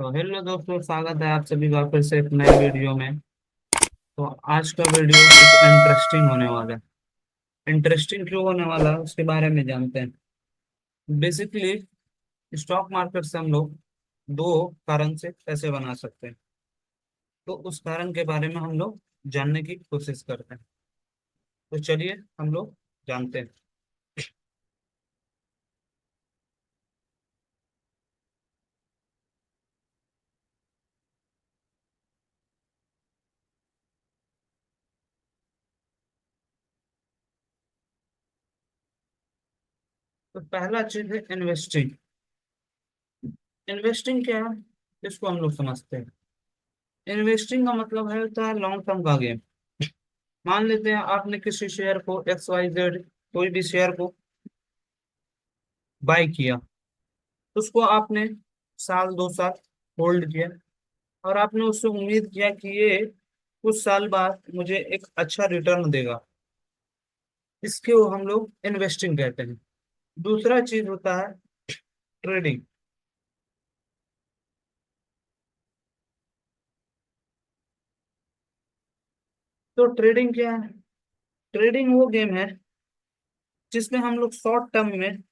तो हेलो दोस्तों, स्वागत है आप सभी का फिर से एक नए वीडियो में। तो आज का वीडियो कुछ इंटरेस्टिंग होने वाला है। इंटरेस्टिंग क्यों होने वाला है उसके बारे में जानते हैं। बेसिकली स्टॉक मार्केट से हम लोग दो कारण से पैसे बना सकते हैं। तो उस कारण के बारे में हम लोग जानने की कोशिश करते हैं। तो चलिए हम लोग जानते हैं। तो पहला चीज है इन्वेस्टिंग। इन्वेस्टिंग क्या है, इसको हम लोग समझते हैं। इन्वेस्टिंग का मतलब है होता है लॉन्ग टर्म का गेम। मान लेते हैं आपने किसी शेयर को XYZ, कोई भी शेयर को बाय किया। उसको आपने साल 2 साल होल्ड किया और आपने उससे उम्मीद किया कि ये कुछ साल बाद मुझे एक अच्छा रिटर्न देगा। इसके वो हम लोग इन्वेस्टिंग कहते हैं। दूसरा चीज होता है ट्रेडिंग। तो ट्रेडिंग क्या है? ट्रेडिंग वो गेम है जिसमें हम लोग शॉर्ट टर्म में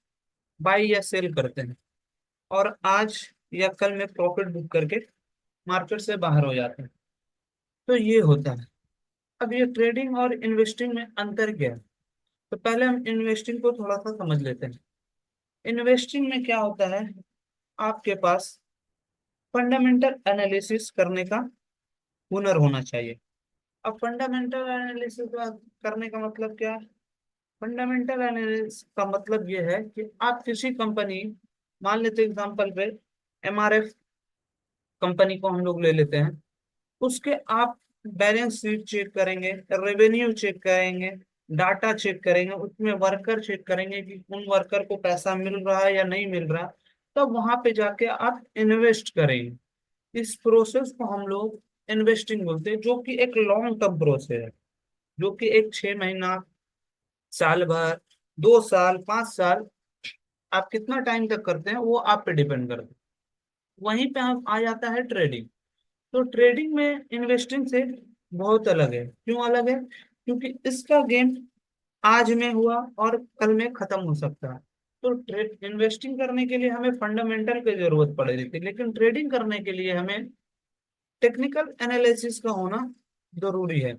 बाई या सेल करते हैं और आज या कल में प्रॉफिट बुक करके मार्केट से बाहर हो जाते हैं। तो ये होता है। अब ये ट्रेडिंग और इन्वेस्टिंग में अंतर क्या है? तो पहले हम इन्वेस्टिंग को थोड़ा सा समझ लेते हैं। इन्वेस्टिंग में क्या होता है, आपके पास फंडामेंटल एनालिसिस करने का हुनर होना चाहिए। अब फंडामेंटल एनालिसिस करने का मतलब क्या है? फंडामेंटल एनालिसिस का मतलब ये है कि आप किसी कंपनी, मान लेते एग्जांपल पे MRF कंपनी को हम लोग ले लेते हैं। उसके आप बैलेंस शीट चेक करेंगे, रेवेन्यू चेक करेंगे, डाटा चेक करेंगे, उसमें वर्कर चेक करेंगे कि उन वर्कर को पैसा मिल रहा है या नहीं मिल रहा। तब वहां पे जाके आप इन्वेस्ट करेंगे। इस प्रोसेस को हम लोग इन्वेस्टिंग बोलते हैं, जो कि एक लॉन्ग टर्म प्रोसेस है। जो कि एक 6 महीना, साल भर, 2 साल, 5 साल, आप कितना टाइम तक करते हैं वो आप पे डिपेंड करता है। वहीं पे हम आ जाता है ट्रेडिंग। तो ट्रेडिंग में इन्वेस्टिंग से बहुत अलग है। क्यों अलग है? क्योंकि इसका गेम आज में हुआ और कल में खत्म हो सकता है। तो ट्रेड इन्वेस्टिंग करने के लिए हमें फंडामेंटल की जरूरत पड़ रही थी, लेकिन ट्रेडिंग करने के लिए हमें टेक्निकल एनालिसिस का होना जरूरी है।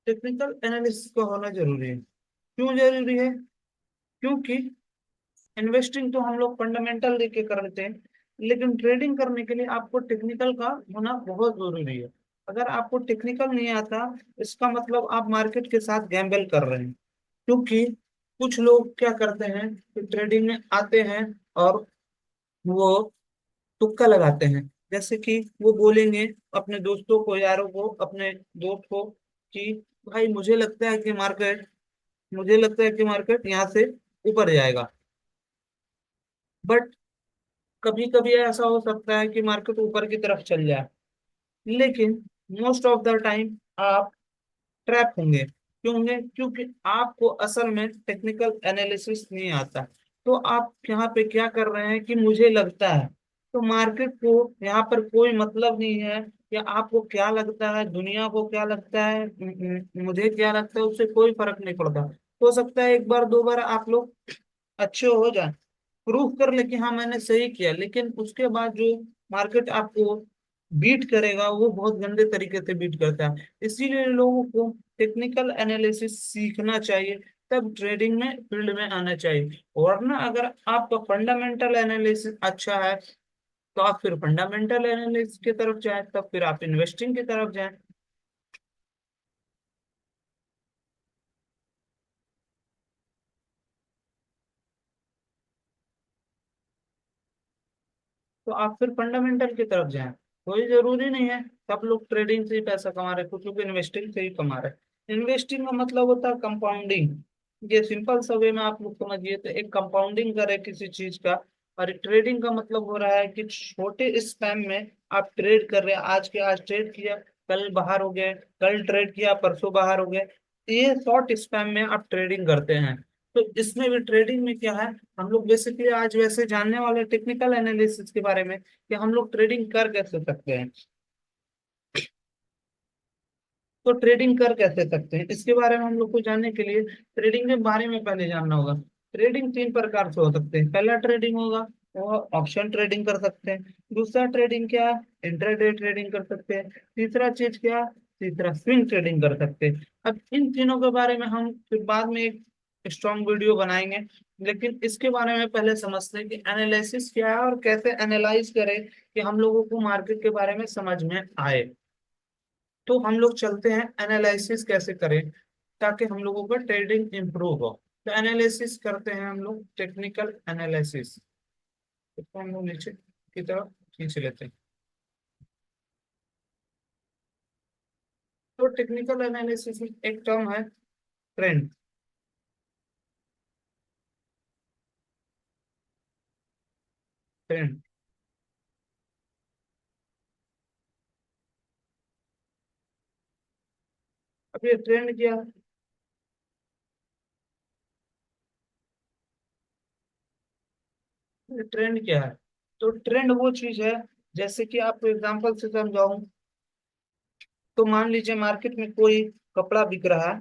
टेक्निकल एनालिसिस का होना जरूरी है। क्यों जरूरी है? क्योंकि इन्वेस्टिंग तो हम लोग फंडामेंटल देके करते हैं, लेकिन ट्रेडिंग करने के लिए आपको टेक्निकल का होना बहुत जरूरी है। अगर आपको टेक्निकल नहीं आता, इसका मतलब आप मार्केट के साथ गैम्बल कर रहे हैं। क्योंकि कुछ लोग क्या करते हैं कि ट्रेडिंग में आते हैं और वो तुक्का लगाते हैं। जैसे कि वो बोलेंगे अपने दोस्तों को, यारों को, अपने दोस्त को कि भाई मुझे लगता है कि मार्केट यहाँ से ऊपर जाएगा। बट कभी कभी ऐसा हो सकता है कि मार्केट ऊपर की तरफ चल जाए, लेकिन मोस्ट ऑफ द टाइम आप ट्रैप होंगे। क्यों होंगे? क्योंकि आपको असल में टेक्निकल एनालिसिस नहीं आता। तो आप यहाँ पे क्या कर रहे हैं कि मुझे लगता है। तो मार्केट को यहाँ पर कोई मतलब नहीं है कि आपको क्या लगता है, दुनिया को क्या लगता है, मुझे क्या लगता है, उससे कोई फर्क नहीं पड़ता। हो सकता है एक बार दो बार आप लोग अच्छे हो जाए, प्रूफ कर ले कि हाँ मैंने सही किया, लेकिन उसके बाद जो मार्केट आपको बीट करेगा वो बहुत गंदे तरीके से बीट करता है। इसीलिए लोगों को टेक्निकल एनालिसिस सीखना चाहिए, तब ट्रेडिंग में फील्ड में आना चाहिए। वरना अगर आपका फंडामेंटल एनालिसिस अच्छा है तो आप फिर फंडामेंटल एनालिसिस की तरफ जाएं, तब फिर आप इन्वेस्टिंग की तरफ जाएं। तो आप फिर फंडामेंटल की तरफ जाएं। कोई जरूरी नहीं है सब लोग ट्रेडिंग से ही पैसा कमा रहे, कुछ लोग इन्वेस्टिंग से ही कमा रहे। इन्वेस्टिंग का मतलब होता है कंपाउंडिंग। ये सिंपल सा वे में आप लोग समझिए, तो एक कंपाउंडिंग करे किसी चीज का, और ट्रेडिंग का मतलब हो रहा है कि छोटे स्पैम में आप ट्रेड कर रहे हैं, आज के आज ट्रेड किया, कल बाहर हो गए, कल ट्रेड किया, परसों बाहर हो गए। ये शॉर्ट स्पैम में आप ट्रेडिंग करते हैं। तो इसमें भी ट्रेडिंग में क्या है, हम लोग बेसिकली आज वैसे जानने वाले टेक्निकल एनालिसिस के बारे में कि हम लोग ट्रेडिंग कर कैसे सकते हैं। तो ट्रेडिंग कर कैसे सकते हैं इसके बारे में हम लोग को जानने के लिए ट्रेडिंग के बारे में पहले जानना होगा। ट्रेडिंग तीन प्रकार से हो सकते हैं। पहला ट्रेडिंग होगा वो ऑप्शन ट्रेडिंग कर सकते हैं। दूसरा ट्रेडिंग क्या, इंट्राडे ट्रेडिंग कर सकते हैं। तीसरा चीज क्या, तीसरा स्विंग ट्रेडिंग कर सकते हैं। अब इन तीनों के बारे में हम फिर बाद में एक स्ट्रॉन्ग वीडियो बनाएंगे, लेकिन इसके बारे में पहले समझते हैं कि एनालिसिस क्या है और कैसे एनालाइज करें कि हम लोगों को मार्केट के बारे में समझ में आए। तो हम लोग चलते हैं एनालिसिस कैसे करें ताकि हम लोगों का ट्रेडिंग इंप्रूव हो। तो एनालिसिस करते हैं हम लोग, टेक्निकल एनालिसिस। इसको हम लोग नीचे की तरफ खींच लेते हैं। तो टेक्निकल एनालिसिस में एक टर्म है ट्रेंड। ट्रेंड, अब ये ट्रेंड क्या है? ये ट्रेंड क्या है? तो ट्रेंड वो चीज है, जैसे कि आपको एग्जांपल से समझाऊं, तो मान लीजिए मार्केट में कोई कपड़ा बिक रहा है।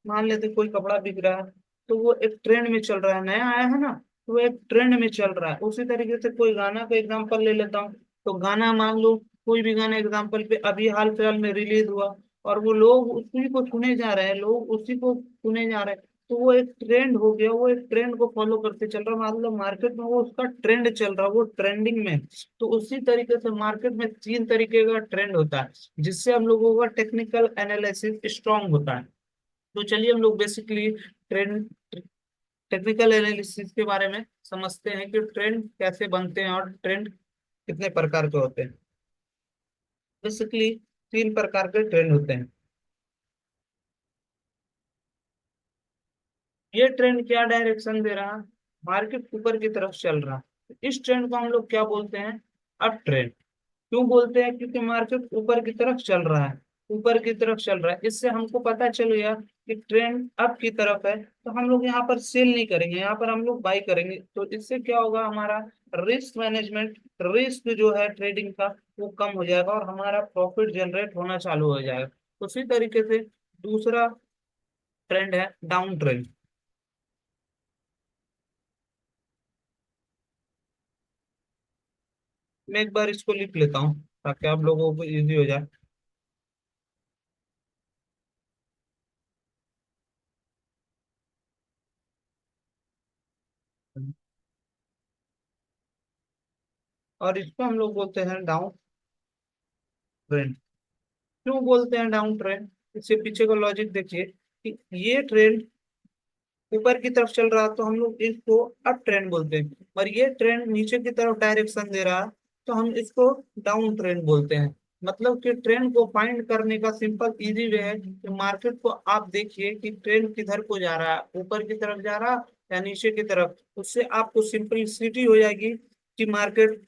मान लेते कोई कपड़ा बिक रहा है, तो वो एक ट्रेंड में चल रहा है, नया आया है ना, तो वो एक ट्रेंड में चल रहा है। उसी तरीके से कोई गाना का एग्जांपल ले लेता हूँ। तो गाना मान लो, कोई भी गाना एग्जांपल पे अभी हाल फिलहाल में रिलीज हुआ, और वो लोग उसी को सुने जा रहे हैं, लोग उसी को सुने जा रहे हैं। तो वो एक ट्रेंड हो गया, वो एक ट्रेंड को फॉलो करते चल रहा है, मतलब मार्केट में वो उसका ट्रेंड चल रहा है, वो ट्रेंडिंग में है। तो उसी तरीके से मार्केट में तीन तरीके का ट्रेंड होता है, जिससे हम लोगों का टेक्निकल एनालिसिस स्ट्रांग होता है। तो चलिए हम लोग बेसिकली ट्रेंड, टेक्निकल एनालिसिस के बारे में समझते हैं कि ट्रेंड कैसे बनते हैं और ट्रेंड कितने प्रकार के होते हैं। बेसिकली तीन प्रकार के ट्रेंड होते हैं। ये ट्रेंड क्या डायरेक्शन दे रहा है, मार्केट ऊपर की तरफ चल रहा है, इस ट्रेंड को हम लोग क्या बोलते हैं, अप ट्रेंड। क्यों बोलते हैं, क्योंकि मार्केट ऊपर की तरफ चल रहा है, ऊपर की तरफ चल रहा है, इससे हमको पता चल गया कि ट्रेंड अप की तरफ है। तो हम लोग यहाँ पर सेल नहीं करेंगे, यहाँ पर हम लोग बाई करेंगे। तो इससे क्या होगा, हमारा रिस्क मैनेजमेंट, रिस्क जो है ट्रेडिंग का, वो कम हो जाएगा और हमारा प्रॉफिट जनरेट होना चालू हो जाएगा। उसी तरीके से दूसरा ट्रेंड है डाउन ट्रेंड। मैं एक बार इसको लिख लेता हूँ ताकि आप लोगों को इजी हो जाए। और इसको हम लोग बोलते हैं डाउन ट्रेंड। क्यों बोलते हैं डाउन ट्रेंड, इसके पीछे का लॉजिक देखिए कि ये ट्रेंड ऊपर की तरफ चल रहा, तो हम लोग इसको अप ट्रेंड बोलते हैं। और ये ट्रेंड नीचे की तरफ डायरेक्शन दे रहा, तो हम इसको डाउन ट्रेंड बोलते हैं। मतलब कि ट्रेंड को फाइंड करने का सिंपल इजी वे है कि मार्केट को आप देखिए कि ट्रेंड किधर को जा रहा है, ऊपर की तरफ जा रहा या नीचे की तरफ। उससे आपको सिंपलिसिटी हो जाएगी कि मार्केट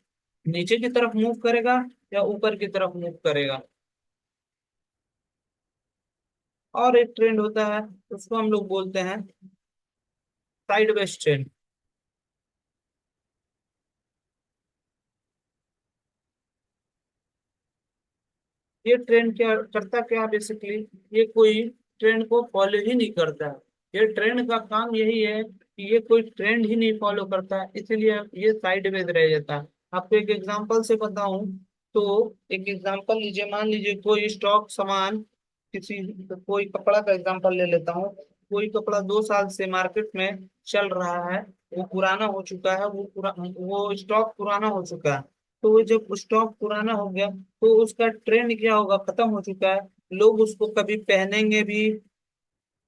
नीचे की तरफ मूव करेगा या ऊपर की तरफ मूव करेगा। और एक ट्रेंड होता है, उसको हम लोग बोलते हैं साइड वेज ट्रेंड। ये ट्रेंड क्या करता, क्या बेसिकली, ये कोई ट्रेंड को फॉलो ही नहीं करता है। ये ट्रेंड का काम यही है कि ये कोई ट्रेंड ही नहीं फॉलो करता है, इसीलिए ये साइडवेज रह जाता है। आपको एक एग्जांपल से बताऊं, तो एक एग्जांपल लीजिए, मान लीजिए कोई स्टॉक सामान, किसी, कोई कपड़ा का एग्जांपल ले लेता हूँ। कोई कपड़ा 2 साल से मार्केट में चल रहा है, वो पुराना हो चुका है, वो स्टॉक पुराना हो चुका है। तो वो जब स्टॉक पुराना हो गया, तो उसका ट्रेंड क्या होगा, खत्म हो चुका है। लोग उसको कभी पहनेंगे भी,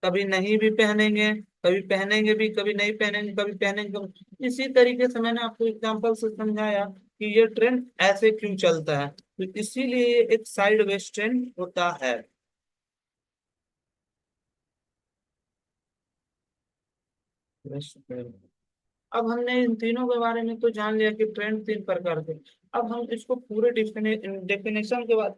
कभी नहीं भी पहनेंगे, कभी पहनेंगे भी, कभी नहीं पहनेंगे, कभी पहनेंगे इसी तरीके से मैंने आपको एग्जांपल से समझाया कि ये ट्रेंड ऐसे क्यों चलता है। तो इसीलिए ये एक साइड वेज ट्रेंड होता है। अब हमने इन तीनों के बारे में तो जान लिया कि ट्रेंड तीन प्रकार के। अब हम इसको पूरे डेफिनेशन के बाद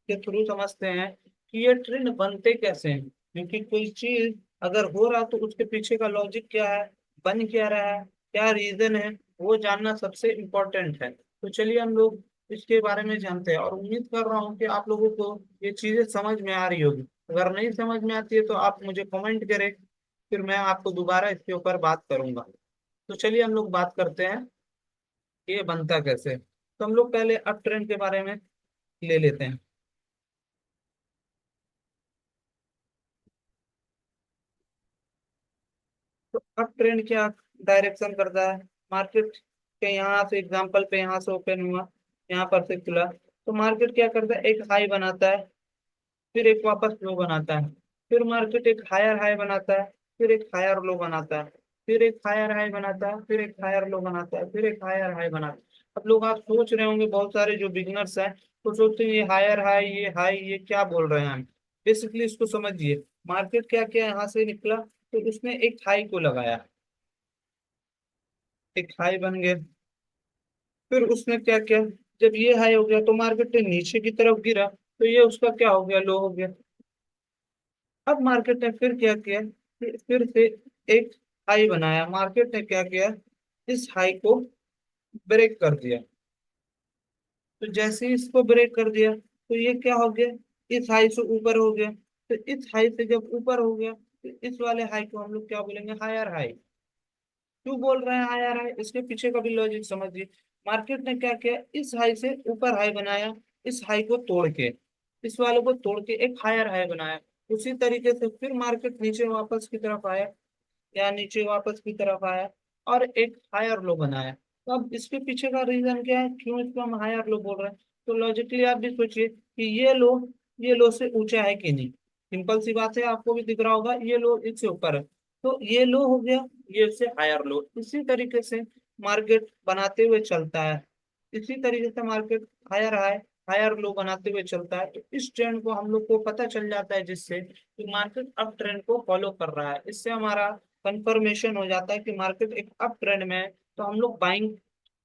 के थ्रू समझते हैं कि ये ट्रेंड बनते कैसे हैं, क्योंकि कोई चीज अगर हो रहा तो उसके पीछे का लॉजिक क्या है, बन क्या रहा है, क्या रीजन है, वो जानना सबसे इम्पोर्टेंट है। तो चलिए हम लोग इसके बारे में जानते हैं, और उम्मीद कर रहा हूँ कि आप लोगों को ये चीजें समझ में आ रही होगी। अगर नहीं समझ में आती है तो आप मुझे कमेंट करें, फिर मैं आपको दोबारा इसके ऊपर बात करूंगा। तो चलिए हम लोग बात करते हैं कि ये बनता कैसे है। तो हम लोग पहले अप ट्रेंड के बारे में ले लेते हैं। तो अप ट्रेंड क्या डायरेक्शन करता है, मार्केट के यहाँ से एग्जांपल पे यहाँ से ओपन हुआ, यहाँ पर से खुला, तो मार्केट क्या करता है, एक हाई बनाता है, फिर एक वापस लो बनाता है, फिर मार्केट एक हायर हाई बनाता है, फिर एक हायर लो बनाता है, फिर एक हायर हाई बनाता है, फिर एक हायर लो बनाता है, फिर एक हायर हाई बनाता है। अब लोग आप सोच रहे होंगे, बहुत सारे जो बिगनर्स हैं तो सोचते हैं ये हायर हाई, ये हाई, ये क्या बोल रहे हैं हम। बेसिकली इसको समझिए, मार्केट क्या किया, यहाँ से निकला तो उसने एक हाई को लगाया, एक हाई बन गया, फिर उसने क्या किया, जब ये हाई हो गया तो मार्केट ने नीचे की तरफ गिरा, तो ये उसका क्या हो गया, लो हो गया। अब मार्केट ने फिर क्या किया, फिर से एक हाई बनाया, मार्केट ने क्या किया, इस हाई को ब्रेक कर दिया। तो जैसे ही इसको ब्रेक कर दिया तो ये क्या हो गया, इस हाई से ऊपर हो गया। तो इस हाई से जब ऊपर हो गया तो इस वाले हाई को हम लोग क्या बोलेंगे, हायर हाई। क्यों बोल रहे हैं हायर हाई, इसके पीछे का भी लॉजिक समझिए। मार्केट ने क्या किया, इस हाई से ऊपर हाई बनाया, इस हाई को तोड़ के, इस वाले को तोड़ के एक हायर हाई बनाया। उसी तरीके से फिर मार्केट नीचे वापस की तरफ आया, या नीचे वापस की तरफ आया, और एक हायर लो बनाया। तो अब इसके पीछे का रीजन क्या है, क्यों इसको हम हायर लो बोल रहे हैं। तो लॉजिकली आप भी सोचिए कि ये लो से ऊंचा है कि नहीं। सिंपल सी बात है, आपको भी दिख रहा होगा ये लो इससे ऊपर है, तो ये लो हो गया, ये से हायर लो। इसी तरीके से मार्केट बनाते हुए चलता है, इसी तरीके से market higher high, higher low बनाते हुए चलता है। तो इस ट्रेंड को हम लोग को पता चल जाता है, जिससे कि मार्केट अप ट्रेंड को फॉलो कर रहा है। इससे हमारा कंफर्मेशन हो जाता है कि मार्केट एक अप ट्रेंड में है, तो हम लोग बाइंग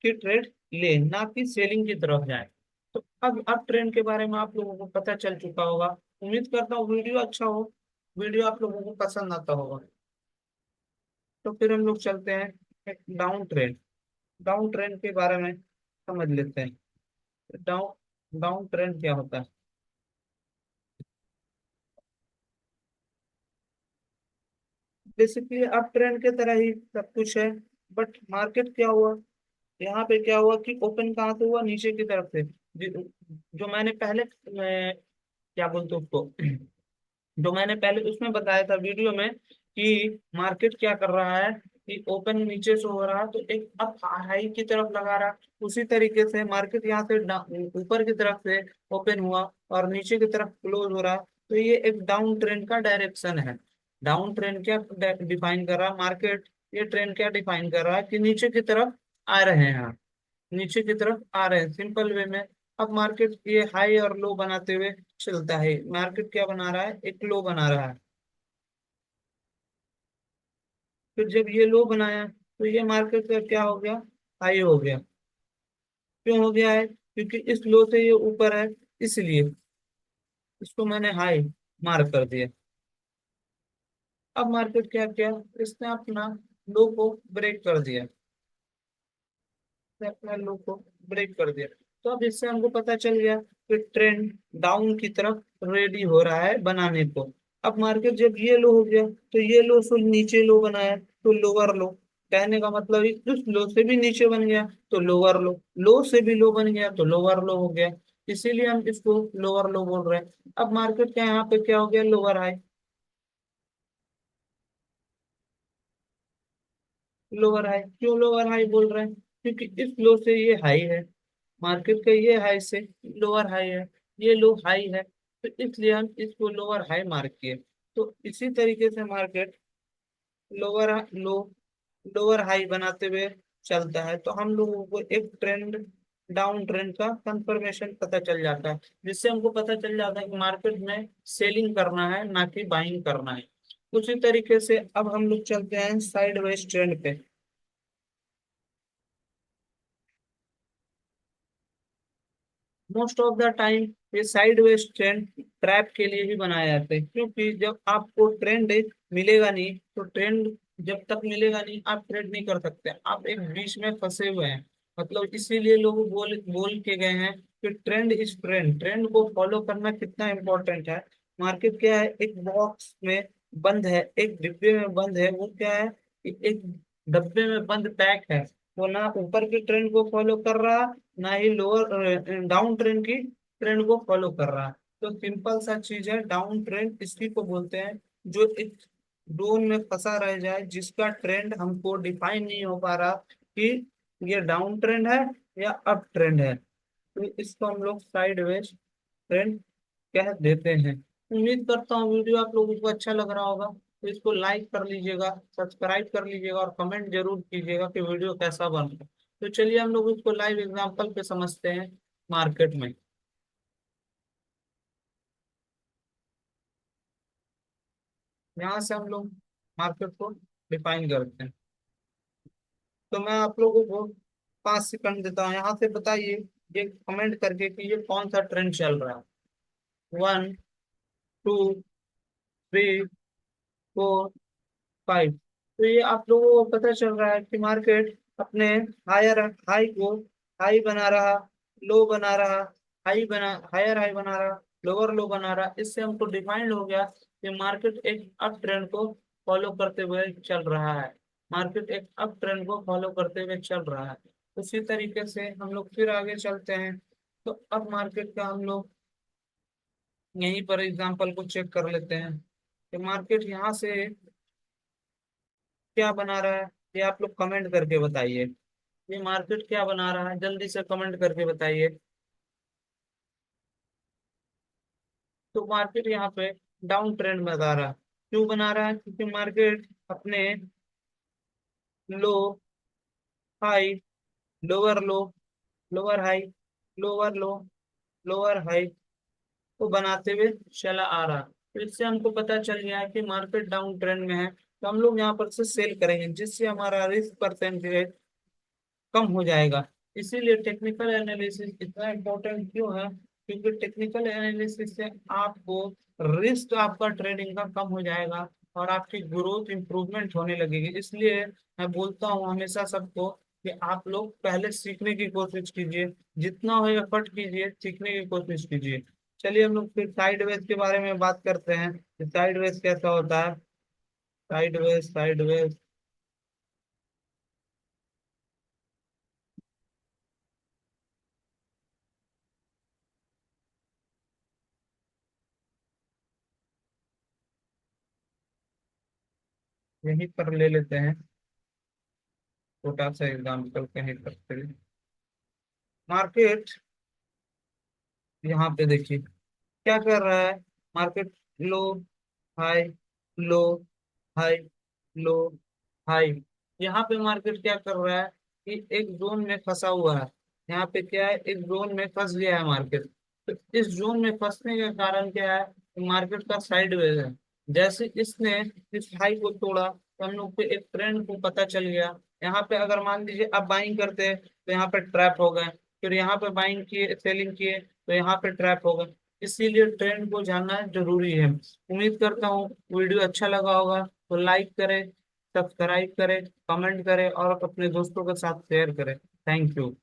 की ट्रेड ले, ना कि सेलिंग की तरफ जाए। तो अब अप ट्रेंड के बारे में आप लोगों को पता चल चुका होगा। उम्मीद करता हूँ वीडियो अच्छा हो, वीडियो आप लोगों को पसंद आता होगा। तो फिर हम लोग चलते हैं एक डाउन ट्रेंड, डाउन ट्रेंड के बारे में समझ लेते हैं। डाउन डाउन ट्रेंड क्या होता है। बेसिकली अप ट्रेंड के तरह ही सब कुछ है, बट मार्केट क्या हुआ, यहाँ पे क्या हुआ कि ओपन कहाँ से हुआ, नीचे की तरफ से। जो मैंने पहले क्या बोलते हैं उसको, जो मैंने पहले उसमें बताया था वीडियो में, कि मार्केट क्या कर रहा है, कि ओपन नीचे से हो रहा तो एक अप हाई की तरफ लगा रहा। उसी तरीके से मार्केट यहाँ से ऊपर की तरफ से ओपन हुआ और नीचे की तरफ क्लोज हो रहा, तो ये एक डाउन ट्रेंड का डायरेक्शन है। डाउन ट्रेंड क्या डिफाइन कर रहा है मार्केट, ये ट्रेंड क्या डिफाइन कर रहा है कि नीचे की तरफ आ रहे हैं, नीचे की तरफ आ रहे हैं, सिंपल वे में। अब मार्केट ये हाई और लो बनाते हुए चलता है, मार्केट क्या बना रहा है, एक लो बना रहा है। फिर जब ये लो बनाया तो ये मार्केट का क्या हो गया, हाई हो गया। क्यों हो गया है, क्योंकि इस लो से ये ऊपर है, इसलिए इसको मैंने हाई मार्क कर दिया। अब मार्केट क्या किया, इसने अपना लो को ब्रेक कर दिया, इसने अपना लो को ब्रेक कर दिया। तो अब इससे हमको पता चल गया कि ट्रेंड डाउन की तरफ रेडी हो रहा है बनाने को। अब मार्केट जब ये लो हो गया तो ये लो से नीचे लो बनाया, तो लोअर लो, कहने का मतलब उस लो से भी नीचे बन गया तो लोअर लो, लो से भी लो बन गया तो लोअर लो हो गया। इसीलिए हम इसको लोअर लो बोल रहे हैं। अब मार्केट का यहाँ पे क्या हो गया, लोअर हाई। लोअर हाई क्यों लोअर हाई बोल रहे हैं, क्योंकि इस लो से ये हाई है, मार्केट का ये हाई से लोअर हाई है, ये लो हाई है, तो इसलिए हम इसको लोअर हाई मार्क किए। तो इसी तरीके से market lower low, lower high बनाते हुए चलता है। तो हम लोगों को एक ट्रेंड, डाउन ट्रेंड का कंफर्मेशन पता चल जाता है, जिससे हमको पता चल जाता है कि मार्केट में सेलिंग करना है ना कि बाइंग करना है। उसी तरीके से अब हम लोग चलते हैं साइड वेज ट्रेंड पे। मोस्ट ऑफ द टाइम ये साइडवेज ट्रेंड ट्रैप के लिए ही बनाए जाते हैं, क्योंकि जब आपको ट्रेंड मिलेगा नहीं तो ट्रेंड जब तक मिलेगा नहीं आप ट्रेड नहीं कर सकते, आप एक बीच में फंसे हुए हैं। मतलब इसीलिए लोग बोल बोल के गए हैं कि ट्रेंड इज ट्रेंड, ट्रेंड को फॉलो करना कितना इंपॉर्टेंट है। मार्केट क्या है, एक बॉक्स में बंद है, एक डिब्बे में बंद है, वो क्या है कि एक डब्बे में बंद पैक है। वो ना ऊपर की ट्रेंड को फॉलो कर रहा, ना ही लोअर डाउन ट्रेंड की ट्रेंड को फॉलो कर रहा है। तो सिंपल सा चीज है, डाउन ट्रेंड इसी को बोलते हैं, जो एक जोन में फंसा रह जाए जिसका ट्रेंड हमको डिफाइन नहीं हो पा रहा कि ये डाउन ट्रेंड है या अप ट्रेंड है, तो इसको हम लोग साइडवेज ट्रेंड कह देते हैं। उम्मीद करता हूँ वीडियो आप लोगों को अच्छा लग रहा होगा, तो इसको लाइक कर लीजिएगा, सब्सक्राइब कर लीजिएगा और कमेंट जरूर कीजिएगा कि वीडियो कैसा बन रहा है। तो चलिए हम लोग इसको लाइव एग्जांपल पे समझते हैं मार्केट में। यहाँ से हम लोग मार्केट को डिफाइन करते हैं। तो मैं आप लोगों को 5 सेकंड देता हूँ, यहाँ से बताइए ये कमेंट करके कि ये कौन सा ट्रेंड चल रहा है। 1, 2, 3, 4, 5। तो ये आप लोगों को पता चल रहा है कि मार्केट अपने हायर हाई को हाई बना रहा, लो बना रहा, हायर हाई बना रहा, लोअर लो बना रहा। इससे हमको डिफाइंड हो गया कि मार्केट एक अप ट्रेंड को फॉलो करते हुए चल रहा है, मार्केट एक अप ट्रेंड को फॉलो करते हुए चल रहा है। उसी तरीके से हम लोग फिर आगे चलते हैं। तो अब मार्केट का हम लोग यहीं पर एग्जांपल को चेक कर लेते हैं कि मार्केट यहाँ से क्या बना रहा है। ये आप लोग कमेंट करके बताइए, ये मार्केट क्या बना रहा है, जल्दी से कमेंट करके बताइए। तो मार्केट यहाँ पे डाउन ट्रेंड बता रहा है। क्यों बना रहा है, क्योंकि मार्केट अपने low high, lower low, lower high, lower low, lower high को बनाते हुए चला आ रहा है। तो इससे हमको पता चल गया है कि मार्केट डाउन ट्रेंड में है, तो हम लोग यहाँ पर से सेल करेंगे जिससे हमारा रिस्क परसेंटेज कम हो जाएगा। इसीलिए टेक्निकल एनालिसिस इतना इम्पोर्टेंट क्यों है, क्योंकि टेक्निकल एनालिसिस से आपको रिस्क आपका ट्रेडिंग का कम हो जाएगा और आपकी ग्रोथ इंप्रूवमेंट होने लगेगी। इसलिए मैं बोलता हूँ हमेशा सबको कि आप लोग पहले सीखने की कोशिश कीजिए, जितना हो एफर्ट कीजिए, सीखने की कोशिश कीजिए। चलिए हम लोग फिर साइडवेज के बारे में बात करते हैं कि साइडवेज कैसा होता है। साइडवेज साइडवेज यहीं पर ले लेते हैं, छोटा सा एग्जाम्पल कहीं करते हैं। मार्केट यहाँ पे देखिए क्या कर रहा है, मार्केट लो हाई, लो हाई, लो हाई। यहाँ पे मार्केट क्या कर रहा है कि एक जोन में फंसा हुआ है। यहाँ पे क्या है, एक जोन में फंस गया है मार्केट। तो इस जोन में फंसने का कारण क्या है, मार्केट का साइडवेज है। जैसे इसने इस हाई को तोड़ा तो हम लोग को एक ट्रेंड को पता चल गया। यहाँ पे अगर मान लीजिए आप बाइंग करते हैं तो यहाँ पे ट्रैप हो गए, फिर यहाँ पे बाइंग किए सेलिंग किए तो यहाँ पे ट्रैप हो गए। इसीलिए ट्रेंड को जानना जरूरी है। उम्मीद करता हूँ वीडियो अच्छा लगा होगा, तो लाइक करें, सब्सक्राइब करें, कमेंट करें और अपने दोस्तों के साथ शेयर करें। Thank you.